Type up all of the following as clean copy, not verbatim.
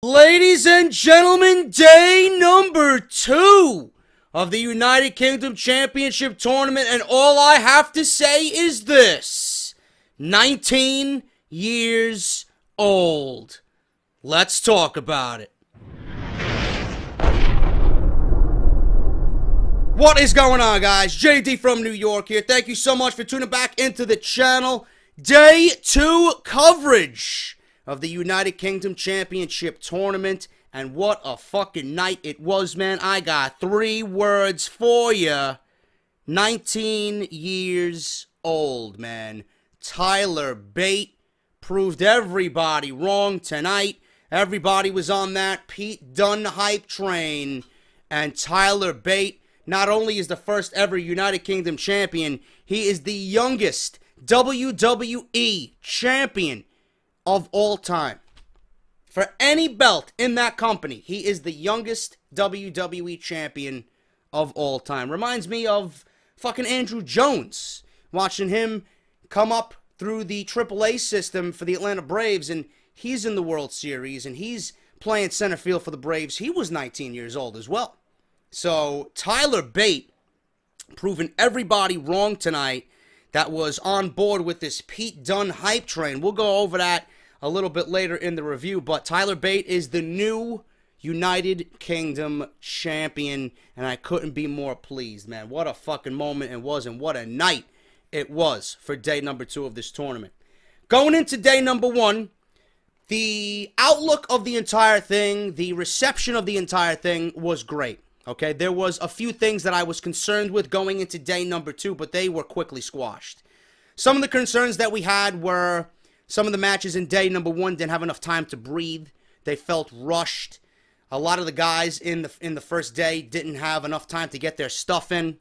Ladies and gentlemen, day number 2 of the United Kingdom Championship Tournament, and all I have to say is this: 19 years old. Let's talk about it. What is going on, guys? JD from New York here. Thank you so much for tuning back into the channel. Day 2 coverage of the United Kingdom Championship Tournament, and what a fucking night it was, man. I got 3 words for you. 19 years old, man. Tyler Bate proved everybody wrong tonight. Everybody was on that Pete Dunne hype train, and Tyler Bate not only is the first ever United Kingdom champion, he is the youngest WWE champion of all time. For any belt in that company, he is the youngest WWE champion of all time. Reminds me of fucking Andrew Jones. Watching him come up through the AAA system for the Atlanta Braves, and he's in the World Series, and he's playing center field for the Braves. He was 19 years old as well. So, Tyler Bate proving everybody wrong tonight that was on board with this Pete Dunne hype train. We'll go over that a little bit later in the review, but Tyler Bate is the new United Kingdom champion, and I couldn't be more pleased, man. What a fucking moment it was, and what a night it was for day number 2 of this tournament. Going into day number 1, the outlook of the entire thing, the reception of the entire thing was great. Okay, there was a few things that I was concerned with going into day number 2, but they were quickly squashed. Some of the concerns that we had were some of the matches in day number 1 didn't have enough time to breathe. They felt rushed. A lot of the guys in the first day didn't have enough time to get their stuff in.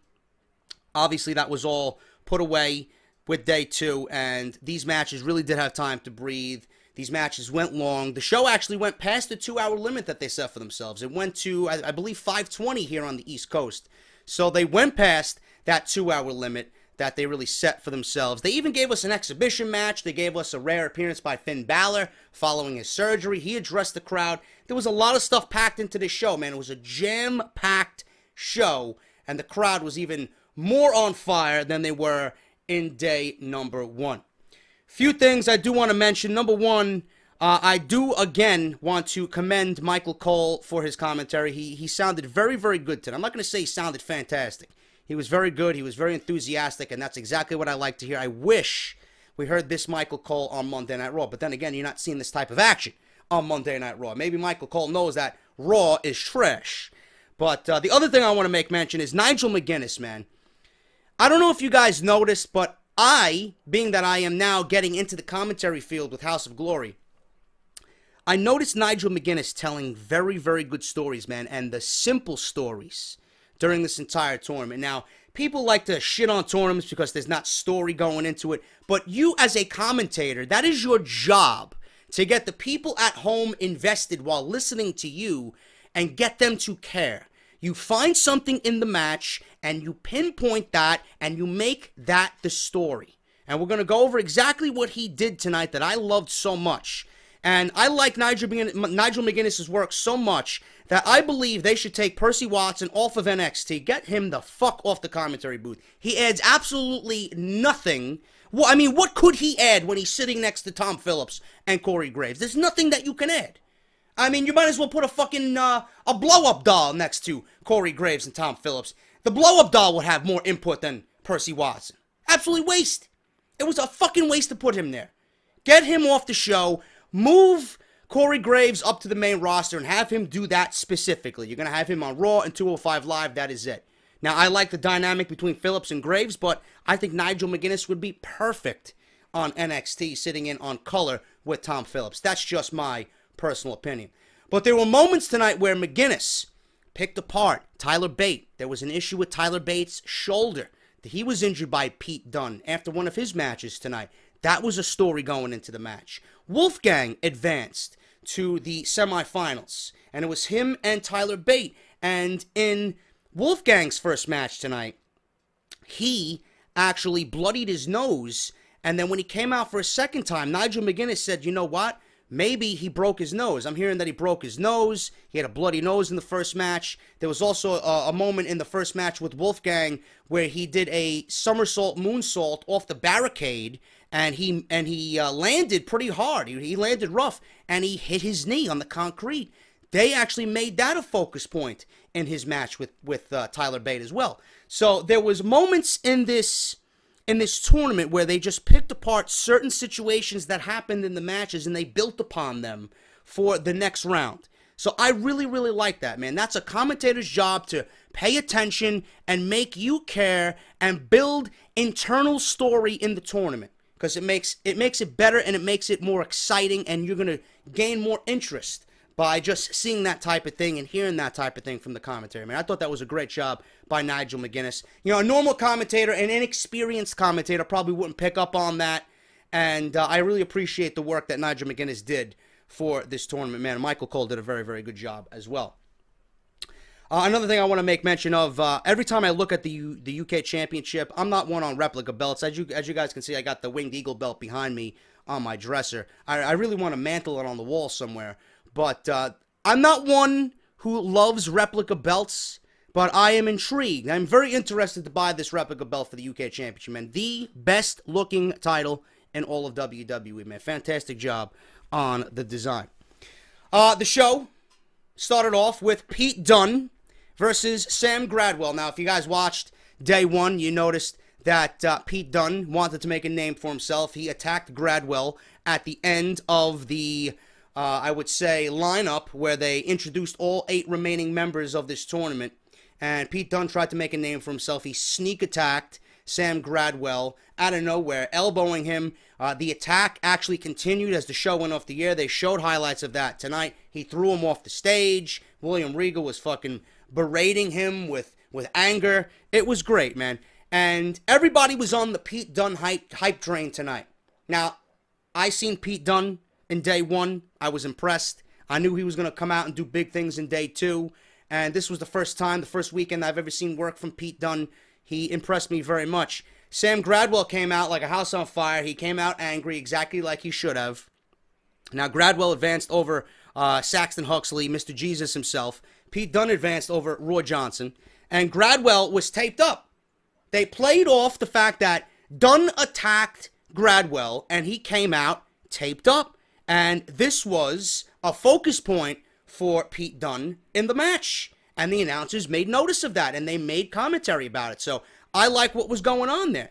Obviously, that was all put away with day 2, and these matches really did have time to breathe. These matches went long. The show actually went past the 2-hour limit that they set for themselves. It went to, I believe, 5:20 here on the East Coast. So they went past that 2-hour limit that they really set for themselves. They even gave us an exhibition match. They gave us a rare appearance by Finn Balor following his surgery. He addressed the crowd. There was a lot of stuff packed into this show, man. It was a jam-packed show, and the crowd was even more on fire than they were in day number 1. Few things I do want to mention. Number 1, I do again want to commend Michael Cole for his commentary. He sounded very, very good today. I'm not going to say he sounded fantastic. He was very good. He was very enthusiastic, and that's exactly what I like to hear. I wish we heard this Michael Cole on Monday Night Raw, but then again, you're not seeing this type of action on Monday Night Raw. Maybe Michael Cole knows that Raw is trash. But the other thing I want to make mention is Nigel McGuinness, man. I don't know if you guys noticed, but being that I am now getting into the commentary field with House of Glory, I noticed Nigel McGuinness telling very, very good stories, man, and the simple stories during this entire tournament. Now, people like to shit on tournaments because there's not story going into it, but you as a commentator, that is your job, to get the people at home invested while listening to you and get them to care. You find something in the match, and you pinpoint that, and you make that the story. And we're going to go over exactly what he did tonight that I loved so much. And I like Nigel McGuinness' work so much that I believe they should take Percy Watson off of NXT. Get him the fuck off the commentary booth. He adds absolutely nothing. Well, I mean, what could he add when he's sitting next to Tom Phillips and Corey Graves? There's nothing that you can add. I mean, you might as well put a fucking, a blow-up doll next to Corey Graves and Tom Phillips. The blow-up doll would have more input than Percy Watson. Absolutely waste. It was a fucking waste to put him there. Get him off the show. Move Corey Graves up to the main roster and have him do that specifically. You're going to have him on Raw and 205 Live. That is it. Now, I like the dynamic between Phillips and Graves, but I think Nigel McGuinness would be perfect on NXT, sitting in on color with Tom Phillips. That's just my personal opinion. But there were moments tonight where McGuinness picked apart Tyler Bate. There was an issue with Tyler Bate's shoulder. He was injured by Pete Dunne after one of his matches tonight. That was a story going into the match. Wolfgang advanced to the semifinals, and it was him and Tyler Bate. And in Wolfgang's first match tonight, he actually bloodied his nose, and then when he came out for a second time, Nigel McGuinness said, you know what? maybe he broke his nose. I'm hearing that he broke his nose. He had a bloody nose in the first match. There was also a moment in the first match with Wolfgang where he did a somersault moonsault off the barricade, and he landed pretty hard. He landed rough, and he hit his knee on the concrete. They actually made that a focus point in his match with Tyler Bate as well. So there was moments in this tournament where they just picked apart certain situations that happened in the matches and they built upon them for the next round. So I really, really like that, man. That's a commentator's job, to pay attention and make you care and build internal story in the tournament, because it makes it better and it makes it more exciting, and you're going to gain more interest by just seeing that type of thing and hearing that type of thing from the commentary, man. I thought that was a great job by Nigel McGuinness. You know, a normal commentator, an inexperienced commentator, probably wouldn't pick up on that, and I really appreciate the work that Nigel McGuinness did for this tournament, man. Michael Cole did a very, very good job as well. Another thing I want to make mention of, every time I look at the UK Championship, I'm not one on replica belts. As you guys can see, I got the Winged Eagle belt behind me on my dresser. I really want to mantle it on the wall somewhere. But I'm not one who loves replica belts, but I am intrigued. I'm very interested to buy this replica belt for the UK Championship, man. The best looking title in all of WWE, man. Fantastic job on the design. The show started off with Pete Dunne versus Sam Gradwell. Now, if you guys watched day one, you noticed that Pete Dunne wanted to make a name for himself. He attacked Gradwell at the end of the I would say, lineup where they introduced all 8 remaining members of this tournament. And Pete Dunne tried to make a name for himself. He sneak attacked Sam Gradwell out of nowhere, elbowing him. The attack actually continued as the show went off the air. They showed highlights of that tonight. He threw him off the stage. William Regal was fucking berating him with anger. It was great, man. And everybody was on the Pete Dunne hype train tonight. Now, I seen Pete Dunne in day one. I was impressed. I knew he was going to come out and do big things in day two. And this was the first weekend I've ever seen work from Pete Dunne. He impressed me very much. Sam Gradwell came out like a house on fire. He came out angry, exactly like he should have. Now, Gradwell advanced over Saxton Huxley, Mr. Jesus himself. Pete Dunne advanced over Roy Johnson. And Gradwell was taped up. They played off the fact that Dunne attacked Gradwell, and he came out taped up. And this was a focus point for Pete Dunne in the match. And the announcers made notice of that, and they made commentary about it. So I like what was going on there.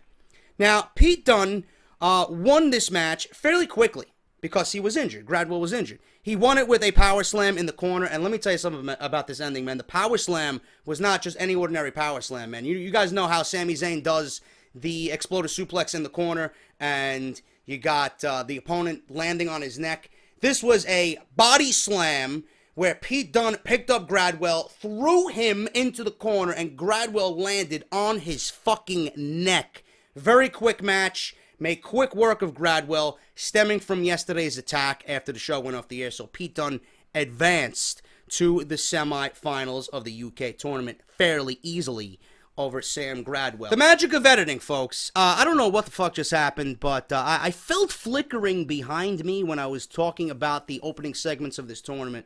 Now, Pete Dunne won this match fairly quickly because he was injured. Gradwell was injured. He won it with a power slam in the corner. And let me tell you something about this ending, man. The power slam was not just any ordinary power slam, man. You guys know how Sami Zayn does the exploder suplex in the corner, and you got the opponent landing on his neck. This was a body slam where Pete Dunne picked up Gradwell, threw him into the corner, and Gradwell landed on his fucking neck. Very quick match. Made quick work of Gradwell, stemming from yesterday's attack after the show went off the air. So Pete Dunne advanced to the semifinals of the UK tournament fairly easily over Sam Gradwell. The magic of editing, folks. I don't know what the fuck just happened, but I felt flickering behind me when I was talking about the opening segments of this tournament.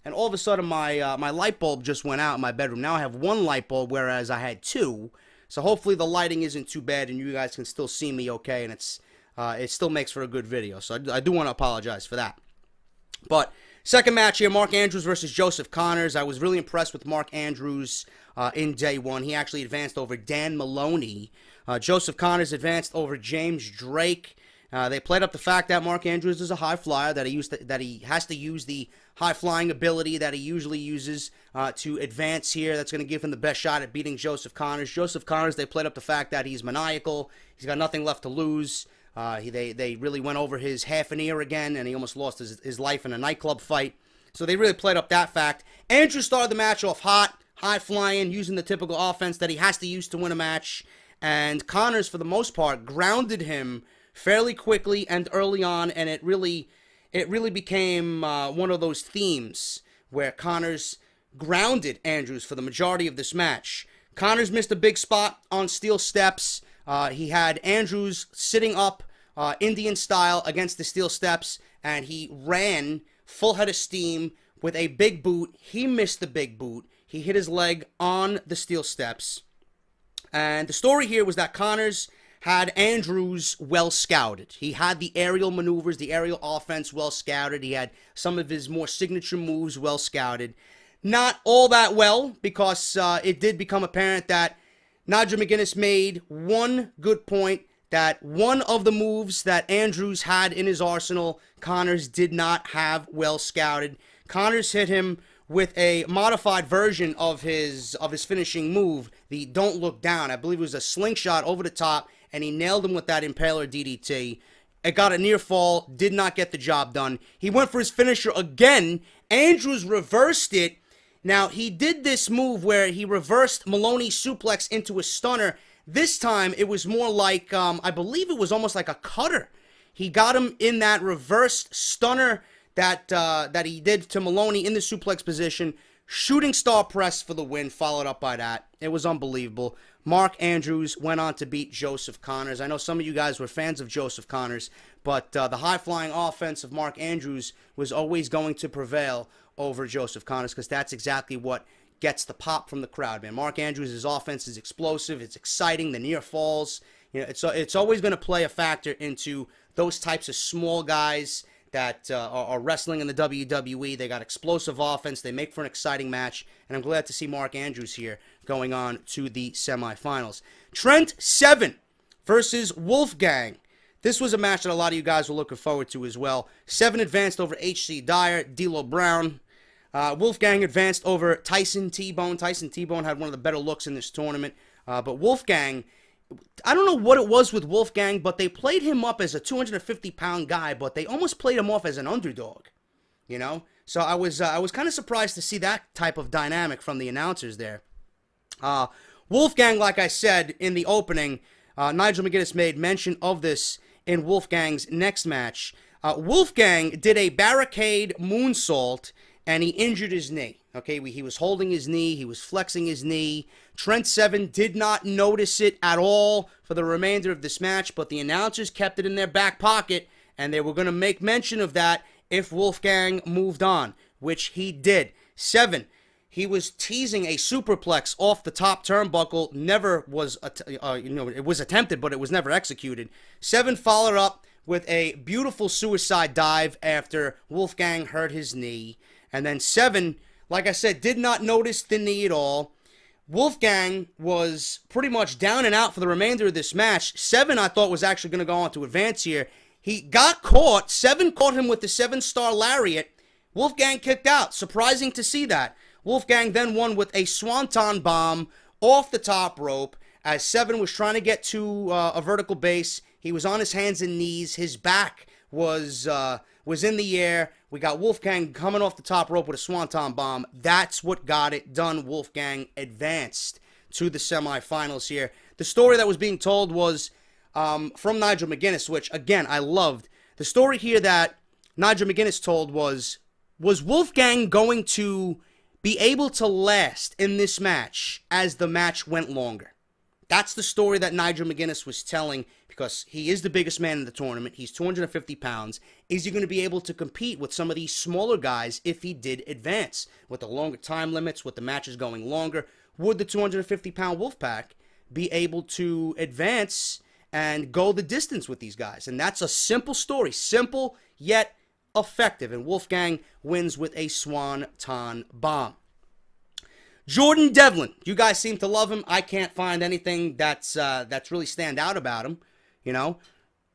And all of a sudden, my light bulb just went out in my bedroom. Now I have one light bulb, whereas I had 2. So hopefully the lighting isn't too bad and you guys can still see me okay, and it still makes for a good video. So I do want to apologize for that. But second match here, Mark Andrews versus Joseph Connors. I was really impressed with Mark Andrews in day one. He actually advanced over Dan Maloney. Joseph Connors advanced over James Drake. They played up the fact that Mark Andrews is a high flyer, that he has to use the high flying ability that he usually uses to advance here. That's going to give him the best shot at beating Joseph Connors. Joseph Connors, they played up the fact that he's maniacal. He's got nothing left to lose. They really went over his half an ear again, and he almost lost his life in a nightclub fight. So they really played up that fact. Andrews started the match off hot, high flying, using the typical offense that he has to use to win a match. And Connors, for the most part, grounded him fairly quickly and early on, and it really became one of those themes where Connors grounded Andrews for the majority of this match. Connors missed a big spot on steel steps. He had Andrews sitting up Indian style against the steel steps, and he ran full head of steam with a big boot. He missed the big boot. He hit his leg on the steel steps. And the story here was that Connors had Andrews well scouted. He had the aerial maneuvers, the aerial offense well scouted. He had some of his more signature moves well scouted. Not all that well, because it did become apparent that Nigel McGuinness made one good point, that one of the moves that Andrews had in his arsenal, Connors did not have well scouted. Connors hit him with a modified version of his finishing move, the Don't Look Down. I believe it was a slingshot over the top, and he nailed him with that Impaler DDT. It got a near fall, did not get the job done. He went for his finisher again. Andrews reversed it. Now, he did this move where he reversed Maloney's suplex into a stunner. This time, it was more like, I believe it was almost like a cutter. He got him in that reversed stunner that he did to Maloney in the suplex position. Shooting star press for the win, followed up by that. It was unbelievable. Mark Andrews went on to beat Joseph Connors. I know some of you guys were fans of Joseph Connors, but the high-flying offense of Mark Andrews was always going to prevail over Joseph Connors, because that's exactly what gets the pop from the crowd, man. Mark Andrews' offense is explosive. It's exciting. The near falls. You know, it's always going to play a factor into those types of small guys that are wrestling in the WWE. They got explosive offense. They make for an exciting match, and I'm glad to see Mark Andrews here going on to the semifinals. Trent Seven versus Wolfgang. This was a match that a lot of you guys were looking forward to as well. Seven advanced over H.C. Dyer, D'Lo Brown. Wolfgang advanced over Tyson T-Bone. Tyson T-Bone had one of the better looks in this tournament. But Wolfgang, I don't know what it was with Wolfgang, but they played him up as a 250-pound guy, but they almost played him off as an underdog, you know? So I was kind of surprised to see that type of dynamic from the announcers there. Wolfgang, like I said in the opening, Nigel McGuinness made mention of this in Wolfgang's next match. Wolfgang did a barricade moonsault, and he injured his knee. Okay, he was holding his knee. He was flexing his knee. Trent Seven did not notice it at all for the remainder of this match, but the announcers kept it in their back pocket, and they were going to make mention of that if Wolfgang moved on, which he did. Seven, he was teasing a superplex off the top turnbuckle. Never was, it was attempted, but it was never executed. Seven followed up with a beautiful suicide dive after Wolfgang hurt his knee. And then Seven, like I said, did not notice the knee at all. Wolfgang was pretty much down and out for the remainder of this match. Seven, I thought, was actually going to go on to advance here. He got caught. Seven caught him with the 7-star lariat. Wolfgang kicked out. Surprising to see that. Wolfgang then won with a swanton bomb off the top rope as Seven was trying to get to a vertical base. He was on his hands and knees. His back was in the air. We got Wolfgang coming off the top rope with a swanton bomb. That's what got it done. Wolfgang advanced to the semifinals here. The story that was being told was from Nigel McGuinness, which, again, I loved. The story here that Nigel McGuinness told was Wolfgang going to be able to last in this match as the match went longer? That's the story that Nigel McGuinness was telling, because he is the biggest man in the tournament. He's 250 pounds. Is he going to be able to compete with some of these smaller guys if he did advance? With the longer time limits, with the matches going longer, would the 250-pound Wolfpack be able to advance and go the distance with these guys? And that's a simple story. Simple, yet effective. And Wolfgang wins with a swanton bomb. Jordan Devlin, you guys seem to love him. I can't find anything that's really stand out about him. You know,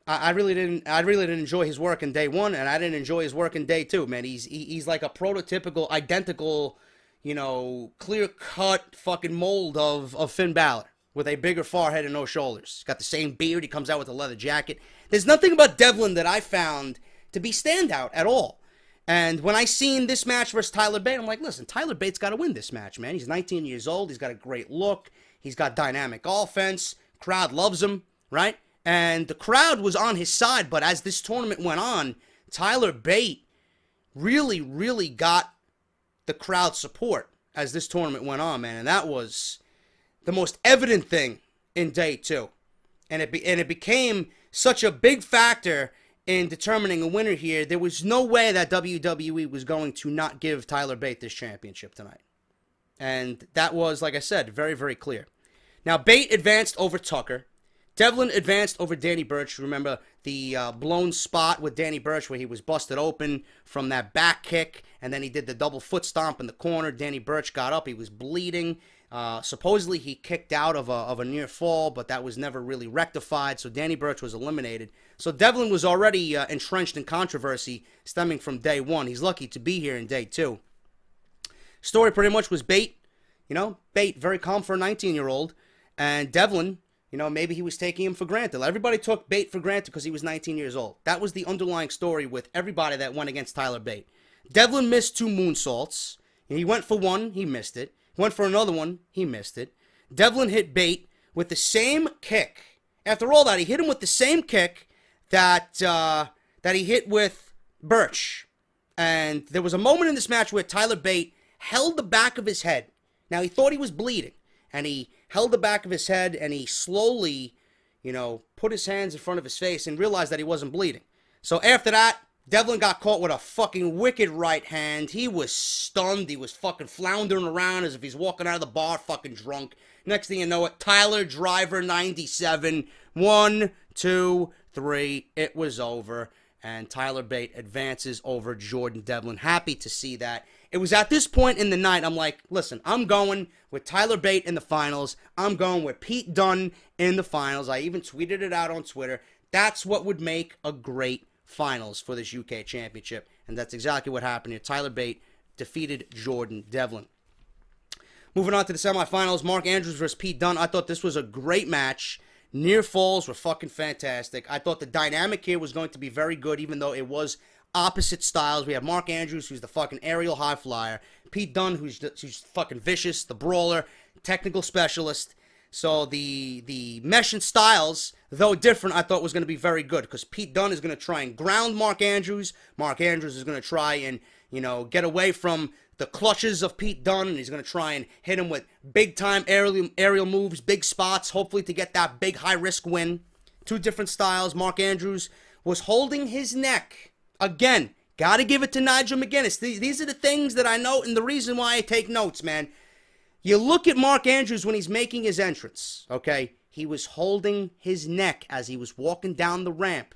I really didn't enjoy his work in day one, and I didn't enjoy his work in day two. Man, he's like a prototypical, identical, you know, clear cut fucking mold of Finn Balor with a bigger forehead and no shoulders. He's got the same beard. He comes out with a leather jacket. There's nothing about Devlin that I found to be standout at all. And when I seen this match versus Tyler Bate, I'm like, listen, Tyler Bate's got to win this match, man. He's 19 years old. He's got a great look. He's got dynamic offense. Crowd loves him, right? And the crowd was on his side, but as this tournament went on, Tyler Bate really, really got the crowd support as this tournament went on, man. And that was the most evident thing in day two. And it became such a big factor in determining a winner here, there was no way that WWE was going to not give Tyler Bate this championship tonight. And that was, like I said, very, very clear. Now, Bate advanced over Tucker. Devlin advanced over Danny Burch. Remember the blown spot with Danny Burch where he was busted open from that back kick, and then he did the double foot stomp in the corner. Danny Burch got up. He was bleeding. Supposedly, he kicked out of a near fall, but that was never really rectified, so Danny Burch was eliminated. So Devlin was already entrenched in controversy stemming from day one. He's lucky to be here in day two. Story pretty much was Bate. Bate, very calm for a 19-year-old. And Devlin, maybe he was taking him for granted. Everybody took Bate for granted because he was 19 years old. That was the underlying story with everybody that went against Tyler Bate. Devlin missed 2 moonsaults. He went for one, he missed it. Went for another one, he missed it. Devlin hit Bate with the same kick. After all that, he hit him with the same kick that he hit with Burch. And there was a moment in this match where Tyler Bate held the back of his head. Now, he thought he was bleeding. And he held the back of his head and he slowly, put his hands in front of his face and realized that he wasn't bleeding. So after that, Devlin got caught with a fucking wicked right hand. He was stunned. He was fucking floundering around as if he's walking out of the bar fucking drunk. Next thing you know it, Tyler Driver 97. 1, 2, 3. It was over. And Tyler Bate advances over Jordan Devlin. Happy to see that. It was at this point in the night, I'm like, listen, I'm going with Tyler Bate in the finals. I'm going with Pete Dunne in the finals. I even tweeted it out on Twitter. That's what would make a great finals for this UK Championship. And that's exactly what happened here. Tyler Bate defeated Jordan Devlin. Moving on to the semifinals, Mark Andrews versus Pete Dunne. I thought this was a great match. Near falls were fucking fantastic. I thought the dynamic here was going to be very good, even though it was opposite styles. We have Mark Andrews, who's the fucking aerial high flyer. Pete Dunne, who's fucking vicious, the brawler, technical specialist. So the mesh and styles, though different, I thought was going to be very good. Because Pete Dunne is going to try and ground Mark Andrews. Mark Andrews is going to try and, get away from the clutches of Pete Dunne. And he's going to try and hit him with big-time aerial moves, big spots, hopefully to get that big high-risk win. 2 different styles. Mark Andrews was holding his neck. Again, got to give it to Nigel McGuinness. These are the things that I know and the reason why I take notes, man. You look at Mark Andrews when he's making his entrance, okay? He was holding his neck as he was walking down the ramp.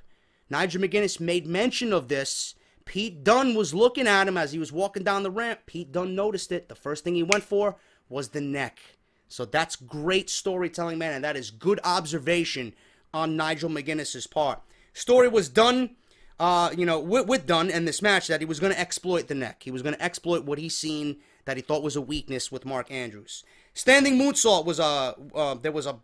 Nigel McGuinness made mention of this. Pete Dunne was looking at him as he was walking down the ramp. Pete Dunne noticed it. The first thing he went for was the neck. So that's great storytelling, man, and that is good observation on Nigel McGuinness's part. Story was done. With Dunne in this match that he was going to exploit the neck. He was going to exploit what he's seen that he thought was a weakness with Mark Andrews. Standing moonsault was there was a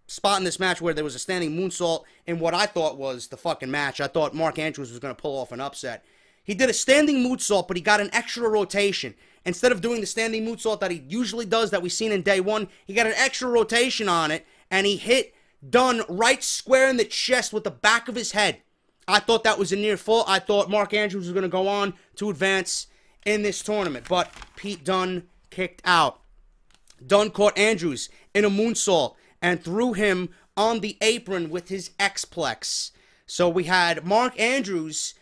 spot in this match where there was a standing moonsault in what I thought was the fucking match. I thought Mark Andrews was going to pull off an upset. He did a standing moonsault, but he got an extra rotation. Instead of doing the standing moonsault that he usually does that we've seen in day one, he got an extra rotation on it, and he hit Dunne right square in the chest with the back of his head. I thought that was a near fall. I thought Mark Andrews was going to go on to advance in this tournament, but Pete Dunne kicked out. Dunne caught Andrews in a moonsault and threw him on the apron with his X-Plex. So we had Mark Andrews,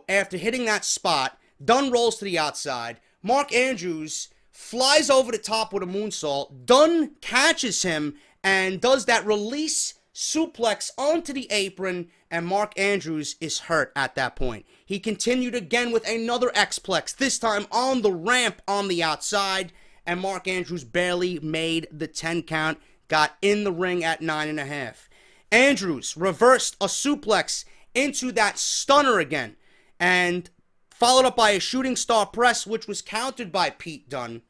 after hitting that spot, Dunne rolls to the outside. Mark Andrews flies over the top with a moonsault. Dunne catches him and does that release suplex onto the apron, and Mark Andrews is hurt at that point. He continued again with another X-Plex, this time on the ramp on the outside, and Mark Andrews barely made the 10 count, got in the ring at 9.5. Andrews reversed a suplex into that stunner again, and followed up by a shooting star press, which was countered by Pete Dunne.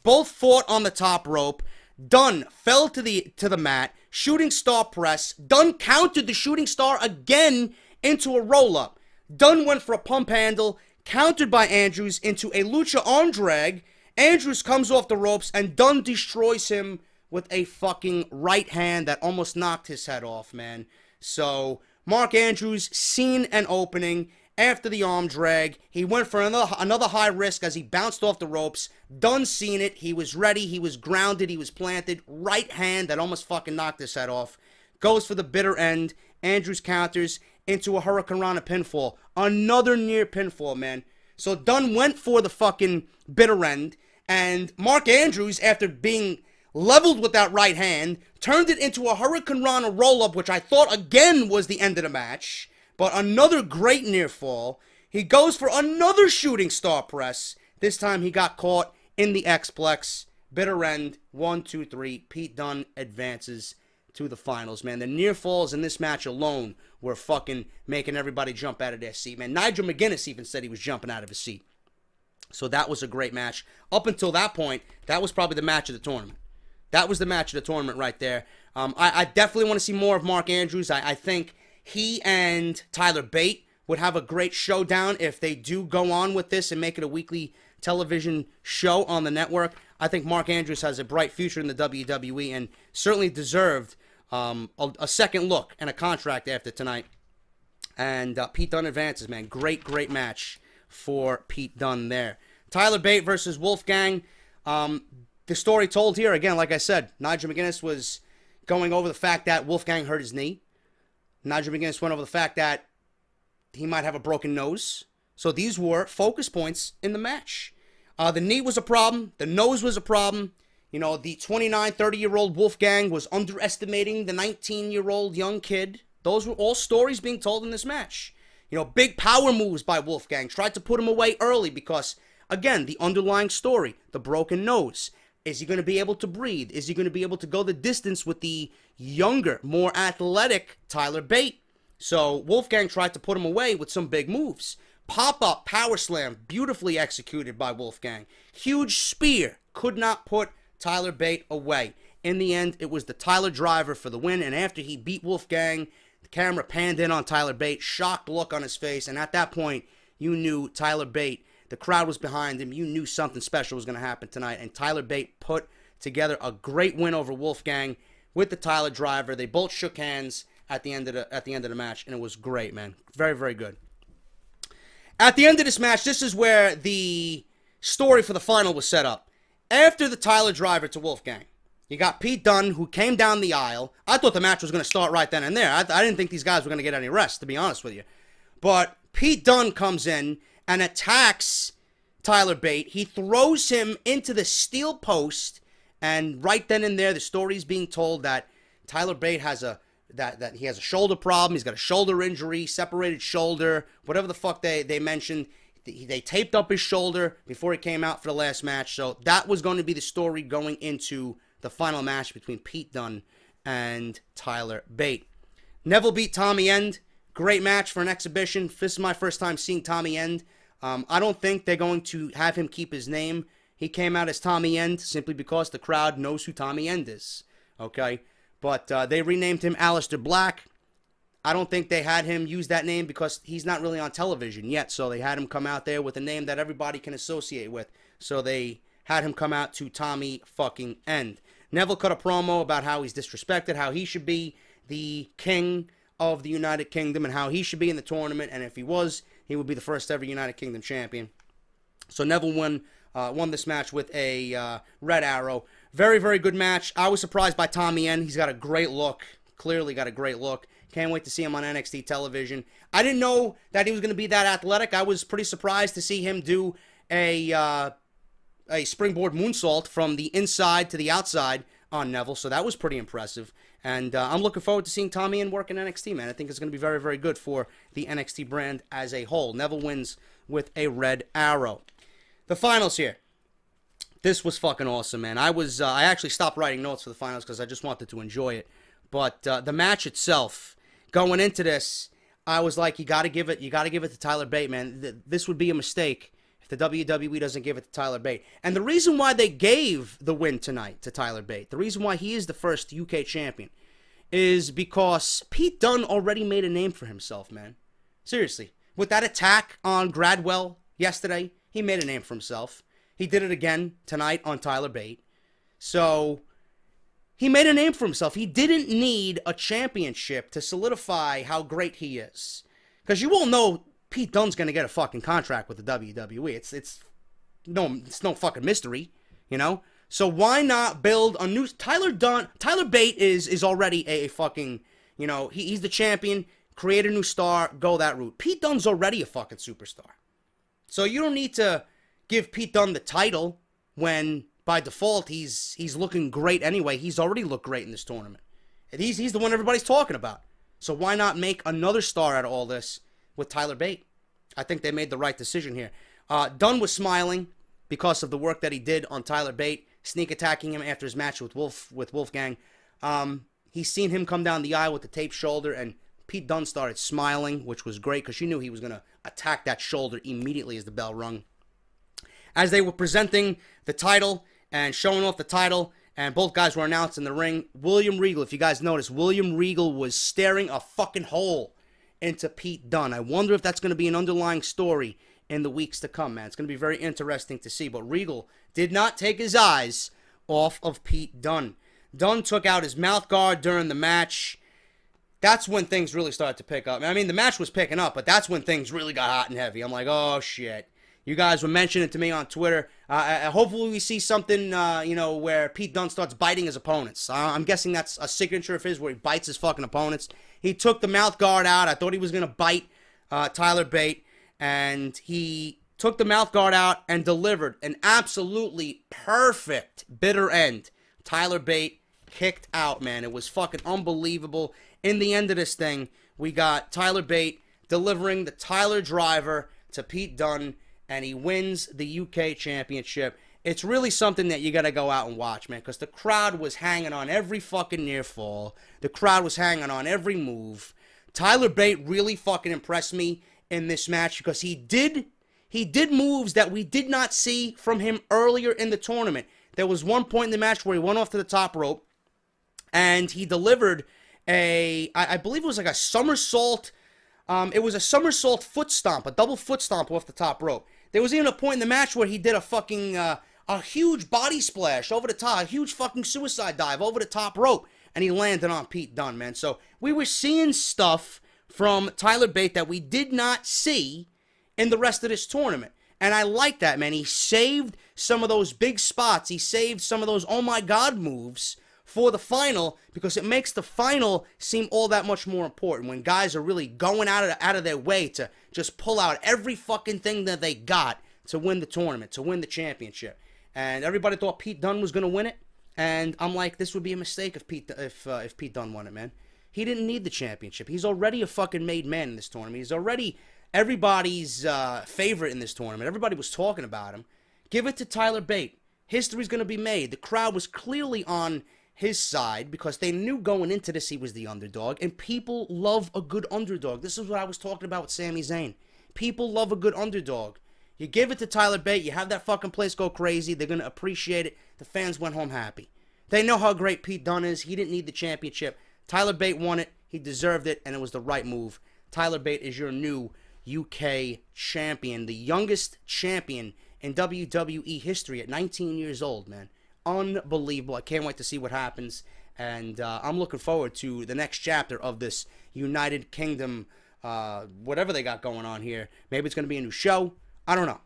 Both fought on the top rope. Dunne fell to the mat. Shooting star press. Dunne countered the shooting star again into a roll-up. Dunne went for a pump handle, countered by Andrews into a lucha arm drag. Andrews comes off the ropes, and Dunne destroys him with a fucking right hand that almost knocked his head off, man. So, Mark Andrews seen an opening after the arm drag. He went for another high risk as he bounced off the ropes. Dunne seen it. He was ready. He was grounded. He was planted. Right hand that almost fucking knocked his head off. Goes for the bitter end Andrews counters into a Hurricane Rana pinfall. Another near pinfall, man. So Dunn went for the fucking bitter end, and Mark Andrews, after being leveled with that right hand, turned it into a Hurricane Rana roll-up, which I thought again was the end of the match. But another great near fall. He goes for another shooting star press. This time he got caught in the X-Plex. Bitter end, 1, 2, 3. Pete Dunne advances to the finals, man. The near falls in this match alone were fucking making everybody jump out of their seat, man. Nigel McGuinness even said he was jumping out of his seat. So that was a great match. Up until that point, that was probably the match of the tournament. That was the match of the tournament right there. I definitely want to see more of Mark Andrews. I think he and Tyler Bate would have a great showdown if they do go on with this and make it a weekly television show on the network. I think Mark Andrews has a bright future in the WWE and certainly deserved a second look and a contract after tonight. And Pete Dunne advances, man. Great, great match for Pete Dunne there. Tyler Bate versus Wolfgang. The story told here, again, like I said, Nigel McGuinness was going over the fact that Wolfgang hurt his knee. Nigel McGuinness went over the fact that he might have a broken nose. So these were focus points in the match. The knee was a problem. The nose was a problem. You know, the 29, 30-year-old Wolfgang was underestimating the 19-year-old young kid. Those were all stories being told in this match. You know, big power moves by Wolfgang. Tried to put him away early because, again, the underlying story, the broken nose. Is he going to be able to breathe? Is he going to be able to go the distance with the younger, more athletic Tyler Bate? So Wolfgang tried to put him away with some big moves. Pop-up power slam, beautifully executed by Wolfgang. Huge spear, could not put Tyler Bate away. In the end, it was the Tyler Driver for the win, and after he beat Wolfgang, the camera panned in on Tyler Bate, shocked look on his face, and at that point, you knew Tyler Bate, the crowd was behind him, you knew something special was going to happen tonight, and Tyler Bate put together a great win over Wolfgang with the Tyler Driver. They both shook hands at the end of the match, and it was great, man. Very, very good. At the end of this match, this is where the story for the final was set up. After the Tyler Driver to Wolfgang, you got Pete Dunne, who came down the aisle. I thought the match was going to start right then and there. I didn't think these guys were going to get any rest, to be honest with you. But Pete Dunne comes in and attacks Tyler Bate. He throws him into the steel post, and right then and there, the story is being told that Tyler Bate has that he has a shoulder problem. He's got a shoulder injury, separated shoulder, whatever the fuck they mentioned. They taped up his shoulder before he came out for the last match. So that was going to be the story going into the final match between Pete Dunne and Tyler Bate. Neville beat Tommy End. Great match for an exhibition. This is my first time seeing Tommy End. I don't think they're going to have him keep his name. He came out as Tommy End simply because the crowd knows who Tommy End is. Okay? But they renamed him Aleister Black. I don't think they had him use that name because he's not really on television yet. So they had him come out there with a name that everybody can associate with. So they had him come out to Tommy fucking End. Neville cut a promo about how he's disrespected, how he should be the king of the United Kingdom, and how he should be in the tournament. And if he was, he would be the first ever United Kingdom champion. So Neville won this match with a red arrow. Very, very good match. I was surprised by Tommy End. He's got a great look. Clearly got a great look. Can't wait to see him on NXT television. I didn't know that he was going to be that athletic. I was pretty surprised to see him do a springboard moonsault from the inside to the outside on Neville. So that was pretty impressive. And I'm looking forward to seeing Tommy End work in NXT, man. I think it's going to be very, very good for the NXT brand as a whole. Neville wins with a red arrow. The finals here. This was fucking awesome, man. I actually stopped writing notes for the finals because I just wanted to enjoy it. But the match itself, going into this, I was like, you got to give it to Tyler Bate, man. This would be a mistake if the WWE doesn't give it to Tyler Bate. And the reason why they gave the win tonight to Tyler Bate, the reason why he is the first UK champion, is because Pete Dunne already made a name for himself, man. Seriously. With that attack on Gradwell yesterday, he made a name for himself. He did it again tonight on Tyler Bate. So he made a name for himself. He didn't need a championship to solidify how great he is. Because you all know Pete Dunne's going to get a fucking contract with the WWE. It's no fucking mystery, you know? So why not build a new... Tyler Bate is already a fucking, You know, he's the champion. Create a new star. Go that route. Pete Dunne's already a fucking superstar. So you don't need to give Pete Dunne the title when, by default, he's looking great anyway. He's already looked great in this tournament. And he's the one everybody's talking about. So why not make another star out of all this with Tyler Bate? I think they made the right decision here. Dunne was smiling because of the work that he did on Tyler Bate, sneak attacking him after his match with Wolfgang. He's seen him come down the aisle with the taped shoulder, and Pete Dunne started smiling, which was great because you knew he was going to attack that shoulder immediately as the bell rung. As they were presenting the title and showing off the title, and both guys were announced in the ring, William Regal, if you guys noticed, William Regal was staring a fucking hole into Pete Dunne. I wonder if that's going to be an underlying story in the weeks to come, man. It's going to be very interesting to see. But Regal did not take his eyes off of Pete Dunne. Dunne took out his mouth guard during the match. That's when things really started to pick up. I mean, the match was picking up, but that's when things really got hot and heavy. I'm like, oh, shit. You guys were mentioning it to me on Twitter. Hopefully we see something, where Pete Dunne starts biting his opponents. I'm guessing that's a signature of his where he bites his fucking opponents. He took the mouth guard out. I thought he was going to bite Tyler Bate, and he took the mouth guard out and delivered an absolutely perfect bitter end. Tyler Bate kicked out, man. It was fucking unbelievable. In the end of this thing, we got Tyler Bate delivering the Tyler Driver to Pete Dunne, and he wins the UK Championship. It's really something that you got to go out and watch, man, because the crowd was hanging on every fucking near fall. The crowd was hanging on every move. Tyler Bate really fucking impressed me in this match because he did moves that we did not see from him earlier in the tournament. There was one point in the match where he went off to the top rope, and he delivered I believe it was like a somersault. It was a somersault foot stomp, a double foot stomp off the top rope. There was even a point in the match where he did a fucking, a huge body splash over the top, a huge fucking suicide dive over the top rope, and he landed on Pete Dunne, man. So we were seeing stuff from Tyler Bate that we did not see in the rest of this tournament. And I like that, man. He saved some of those big spots. He saved some of those oh my god moves for the final, because it makes the final seem all that much more important when guys are really going out of their way to just pull out every fucking thing that they got to win the tournament, to win the championship. And everybody thought Pete Dunne was going to win it, and I'm like, this would be a mistake if Pete Dunne won it, man. He didn't need the championship. He's already a fucking made man in this tournament. He's already everybody's favorite in this tournament. Everybody was talking about him. Give it to Tyler Bate. History's going to be made. The crowd was clearly on his side because they knew going into this he was the underdog, and people love a good underdog. This is what I was talking about with Sami Zayn. People love a good underdog. You give it to Tyler Bate, you have that fucking place go crazy, they're going to appreciate it. The fans went home happy. They know how great Pete Dunne is. He didn't need the championship. Tyler Bate won it. He deserved it, and it was the right move. Tyler Bate is your new UK champion, the youngest champion in WWE history at 19 years old, man. Unbelievable. I can't wait to see what happens, and I'm looking forward to the next chapter of this United Kingdom, whatever they got going on here. Maybe it's going to be a new show. I don't know.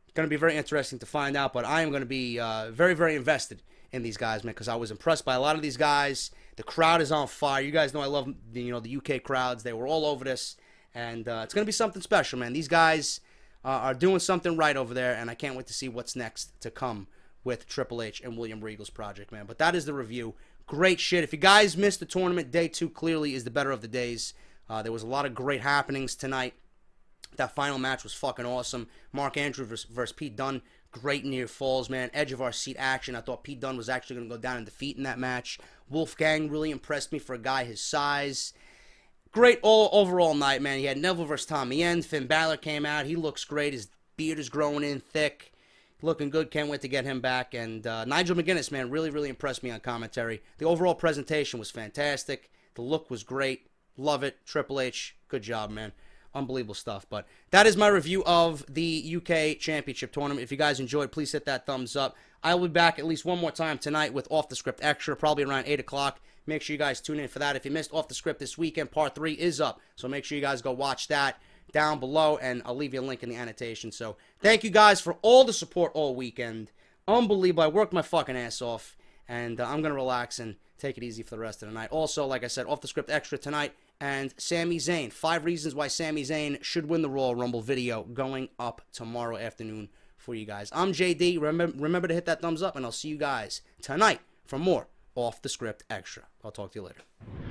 It's going to be very interesting to find out, but I am going to be very, very invested in these guys, man, because I was impressed by a lot of these guys. The crowd is on fire. You guys know I love the UK crowds. They were all over this, and it's going to be something special, man. These guys are doing something right over there, and I can't wait to see what's next to come with Triple H and William Regal's project, man. But that is the review. Great shit. If you guys missed the tournament, day 2 clearly is the better of the days. There was a lot of great happenings tonight. That final match was fucking awesome. Mark Andrews versus Pete Dunne. Great near falls, man. Edge of our seat action. I thought Pete Dunne was actually going to go down in defeat in that match. Wolfgang really impressed me for a guy his size. Great overall night, man. You had Neville versus Tommy End. Finn Balor came out. He looks great. His beard is growing in thick. Looking good. Can't wait to get him back. And Nigel McGuinness, man, really, really impressed me on commentary. The overall presentation was fantastic. The look was great. Love it. Triple H, good job, man. Unbelievable stuff. But that is my review of the UK Championship Tournament. If you guys enjoyed, please hit that thumbs up. I will be back at least one more time tonight with Off the Script Extra, probably around 8 o'clock. Make sure you guys tune in for that. If you missed Off the Script this weekend, Part 3 is up. So make sure you guys go watch that down below, and I'll leave you a link in the annotation. So thank you guys for all the support all weekend. Unbelievable. I worked my fucking ass off, And I'm going to relax and take it easy for the rest of the night. Also, like I said, Off the Script Extra tonight. And Sami Zayn, 5 reasons why Sami Zayn should win the Royal Rumble video going up tomorrow afternoon for you guys. I'm JD. Remember to hit that thumbs up, and I'll see you guys tonight for more Off the Script Extra. I'll talk to you later.